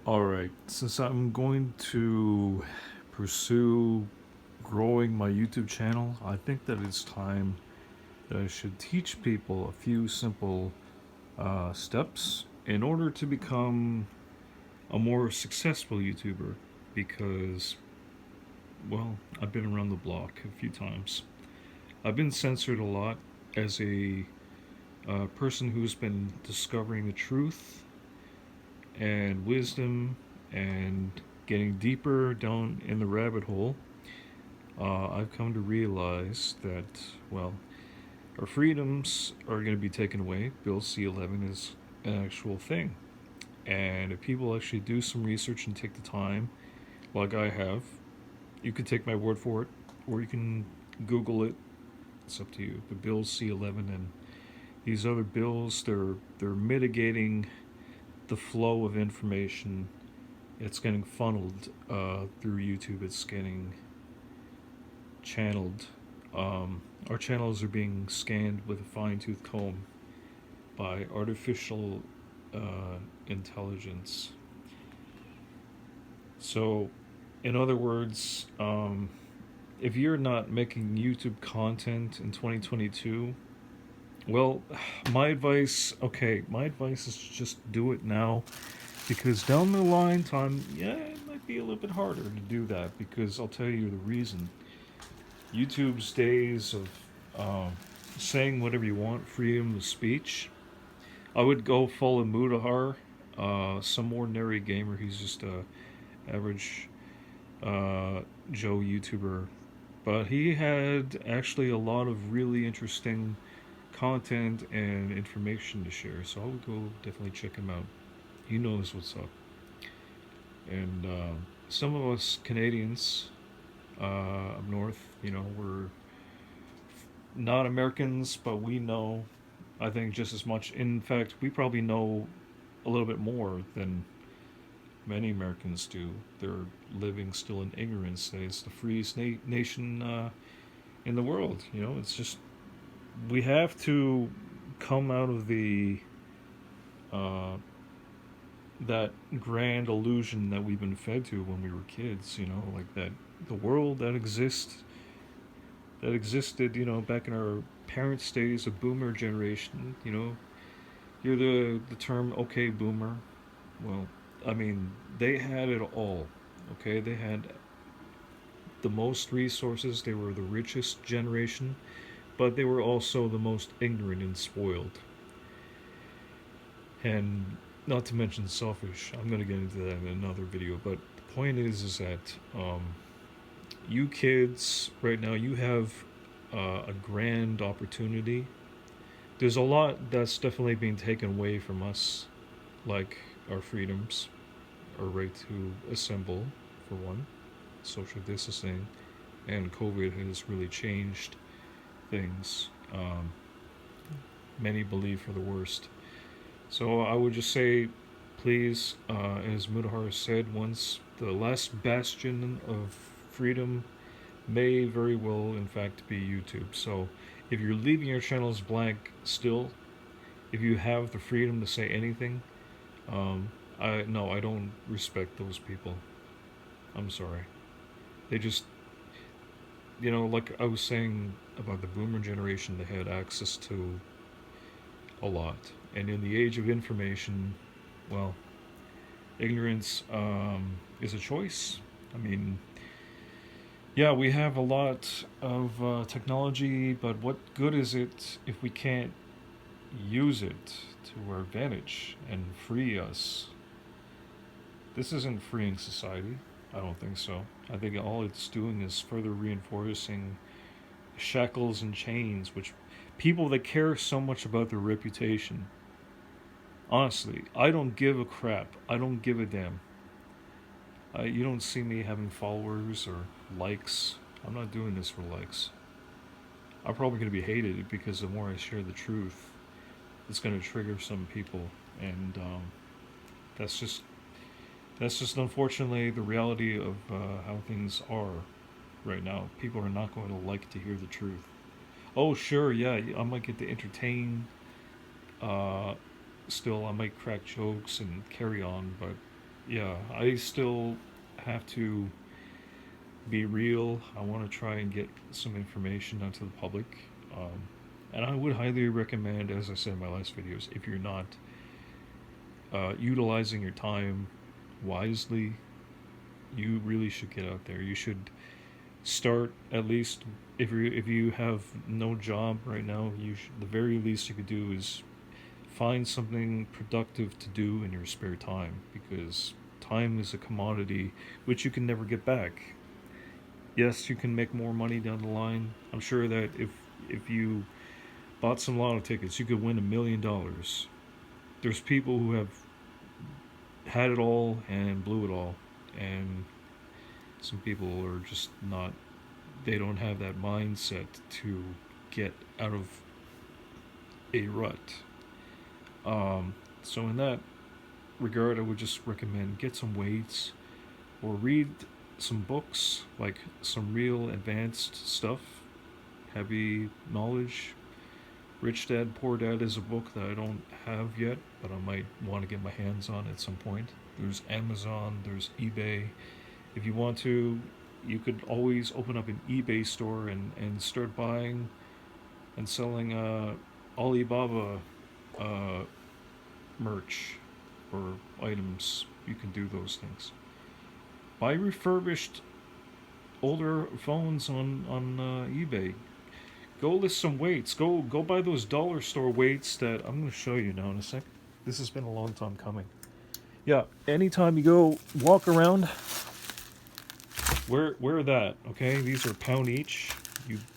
Alright, since I'm going to pursue growing my YouTube channel, I think that it's time that I should teach people a few simple steps in order to become a more successful YouTuber. Because, well, I've been around the block a few times. I've been censored a lot as a person who's been discovering the truth and wisdom and getting deeper down in the rabbit hole. I've come to realize that, well, our freedoms are going to be taken away. Bill C-11 is an actual thing. And if people actually do some research and take the time, like I have, you can take my word for it, or you can Google it. It's up to you. The Bill C-11 and these other bills, they're mitigating the flow of information. It's getting funneled through YouTube. It's getting channeled. Our channels are being scanned with a fine-tooth comb by artificial intelligence. So, in other words, if you're not making YouTube content in 2022, well, my advice is just do it now, because down the line, time, yeah, it might be a little bit harder to do that. Because I'll tell you the reason. YouTube's days of saying whatever you want, freedom of speech. I would go follow Mutahar, some ordinary gamer. He's just a average Joe YouTuber, but he had actually a lot of really interesting content and information to share. So I would go definitely check him out. He knows what's up. And some of us Canadians up north, we're not Americans, but we know, I think, just as much. In fact, we probably know a little bit more than many Americans do. They're living still in ignorance that it's the freest nation in the world. It's just, we have to come out of the uh, that grand illusion that we've been fed to when we were kids. Like that the world that existed, back in our parents' days, a boomer generation. You're the term okay boomer. Well, I mean, they had it all. Okay, they had the most resources. They were the richest generation, but they were also the most ignorant and spoiled. And not to mention selfish. I'm going to get into that in another video, but the point is that you kids right now, you have a grand opportunity. There's a lot that's definitely being taken away from us, like our freedoms, our right to assemble, for one, social distancing, and COVID has really changed things. Many believe for the worst. So I would just say, please, as Mudahar said once, the last bastion of freedom may very well, in fact, be YouTube. So if you're leaving your channels blank still, if you have the freedom to say anything, I don't respect those people. I'm sorry. They just, like I was saying about the boomer generation, they had access to a lot. And in the age of information, well, ignorance is a choice. I mean, yeah, we have a lot of technology, but what good is it if we can't use it to our advantage and free us? This isn't freeing society. I don't think so. I think all it's doing is further reinforcing shackles and chains, which people that care so much about their reputation. Honestly, I don't give a crap. I don't give a damn. You don't see me having followers or likes. I'm not doing this for likes. I'm probably going to be hated because the more I share the truth, it's going to trigger some people, and that's just unfortunately the reality of how things are right now. People are not going to like to hear the truth. Oh, sure, yeah, I might get to entertain. Uh, Still, I might crack jokes and carry on, but yeah, I still have to be real. I want to try and get some information out to the public. Um, and I would highly recommend, as I said in my last videos, if you're not utilizing your time wisely, you really should get out there. You should start at least if you have no job right now. The very least you could do is find something productive to do in your spare time, because time is a commodity which you can never get back. Yes, you can make more money down the line. I'm sure that if you bought some lotto tickets, you could win $1 million. There's people who have had it all and blew it all, and some people are just not. They don't have that mindset to get out of a rut. So in that regard, I would just recommend get some weights or read some books, like some real advanced stuff, heavy knowledge. Rich Dad Poor Dad is a book that I don't have yet, but I might want to get my hands on at some point. There's Amazon, there's eBay. If you want to, you could always open up an eBay store and start buying and selling Alibaba uh, merch or items. You can do those things. Buy refurbished older phones on eBay. Go list some weights. Go buy those dollar store weights that I'm going to show you now in a sec. This has been a long time coming. Yeah, anytime you go walk around, wear that. Okay, these are a pound each.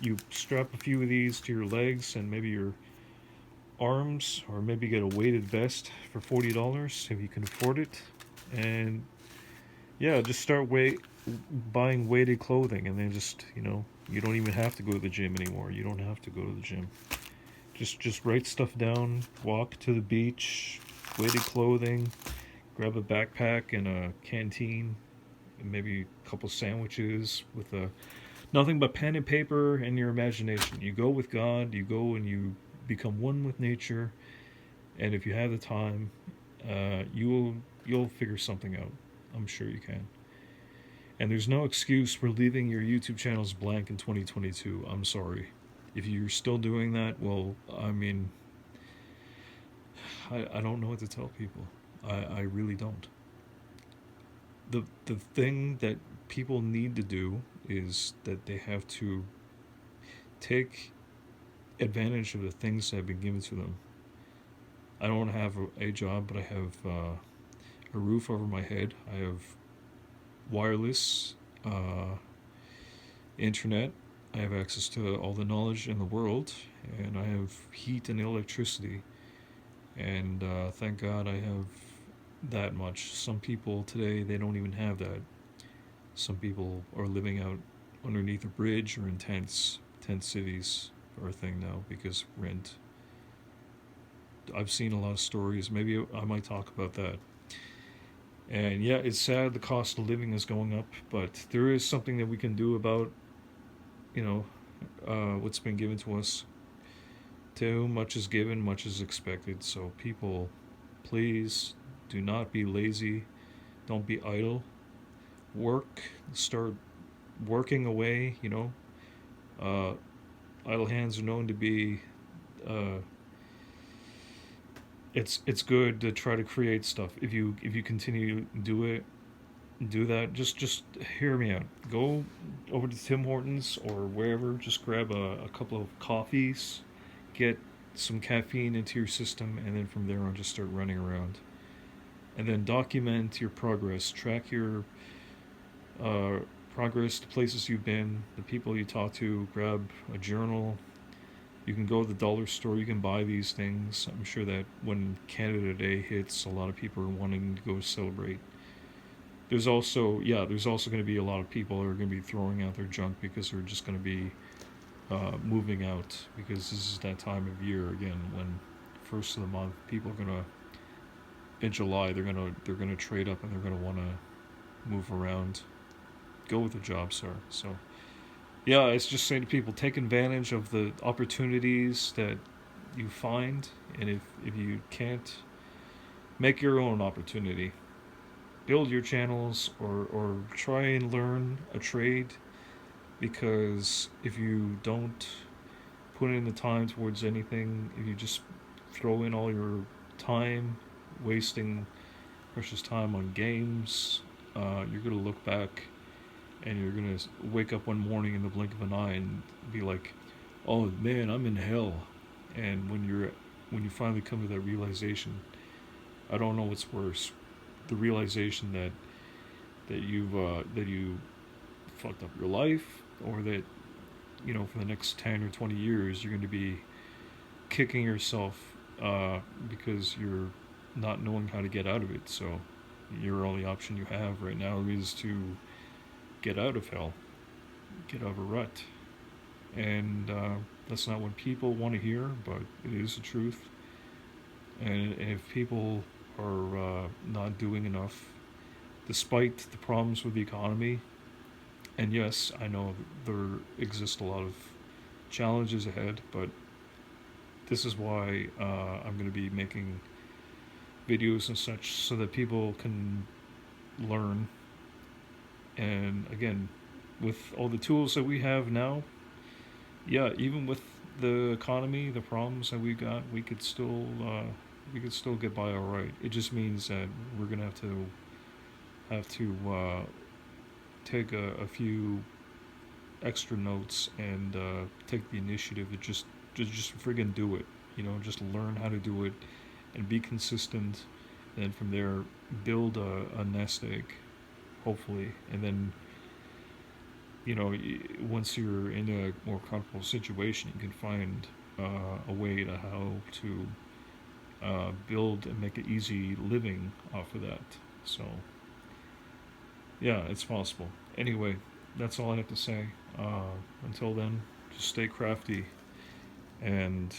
You strap a few of these to your legs and maybe your arms, or maybe get a weighted vest for $40 if you can afford it. And yeah, just start buying weighted clothing, and then just you don't even have to go to the gym anymore. You don't have to go to the gym. Just write stuff down. Walk to the beach. Weighted clothing. Grab a backpack and a canteen, and maybe a couple sandwiches with nothing but pen and paper and your imagination. You go with God. You go and you become one with nature. And if you have the time, you'll figure something out. I'm sure you can. And there's no excuse for leaving your YouTube channels blank in 2022. I'm sorry. If you're still doing that, well, I mean, I don't know what to tell people. I really don't. The thing that people need to do is that they have to take advantage of the things that have been given to them. I don't have a job, but I have a roof over my head. I have wireless internet. I have access to all the knowledge in the world, and I have heat and electricity. And thank God I have that much. Some people today, they don't even have that. Some people are living out underneath a bridge or in tents. Tent cities are a thing now because rent. I've seen a lot of stories. Maybe I might talk about that. And yeah, it's sad the cost of living is going up, but there is something that we can do about, what's been given to us. To whom much is given, much is expected. So people, please do not be lazy. Don't be idle. Work. Start working away. Idle hands are known to be. It's good to try to create stuff. If you continue to do that. Just hear me out. Go over to Tim Hortons or wherever. Just grab a couple of coffees. Get some caffeine into your system, and then from there on, just start running around. And then document your progress. Track your progress, the places you've been, the people you talk to. Grab a journal. You can go to the dollar store. You can buy these things. I'm sure that when Canada Day hits, a lot of people are wanting to go celebrate. There's also going to be a lot of people who are going to be throwing out their junk because they're just going to be moving out, because this is that time of year again when first of the month people are gonna, in July, they're gonna trade up and they're gonna want to move around, go with the jobs are. So yeah, it's just saying to people, take advantage of the opportunities that you find, and if you can't, make your own opportunity. build your channels, or try and learn a trade, because if you don't put in the time towards anything, if you just throw in all your time, wasting precious time on games, you're gonna look back and you're gonna wake up one morning in the blink of an eye and be like, "Oh man, I'm in hell." And when you finally come to that realization, I don't know what's worse: the realization that you fucked up your life, or that for the next 10 or 20 years you're going to be kicking yourself because you're not knowing how to get out of it. So your only option you have right now is to get out of hell, get out of a rut. And that's not what people want to hear, but it is the truth. And if people are not doing enough, despite the problems with the economy, and yes, I know there exist a lot of challenges ahead, but this is why I'm going to be making videos and such, so that people can learn. And again, with all the tools that we have now, yeah, even with the economy, the problems that we got, we could still get by all right. It just means that we're gonna have to take a few extra notes and take the initiative to just friggin' do it. Just learn how to do it and be consistent. And then from there, build a nest egg, hopefully. And then, once you're in a more comfortable situation, you can find a way to how to build and make an easy living off of that. So, yeah, it's possible. Anyway, that's all I have to say. Until then, just stay crafty. And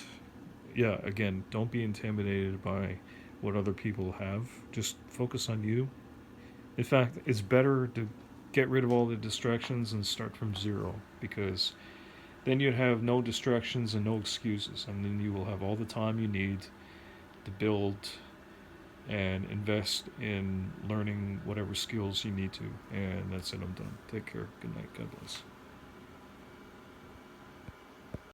yeah, again, don't be intimidated by what other people have. Just focus on you. In fact, it's better to get rid of all the distractions and start from zero, because then you'd have no distractions and no excuses, and then you will have all the time you need to build and invest in learning whatever skills you need to. And that's it, I'm done. Take care. Good night. God bless.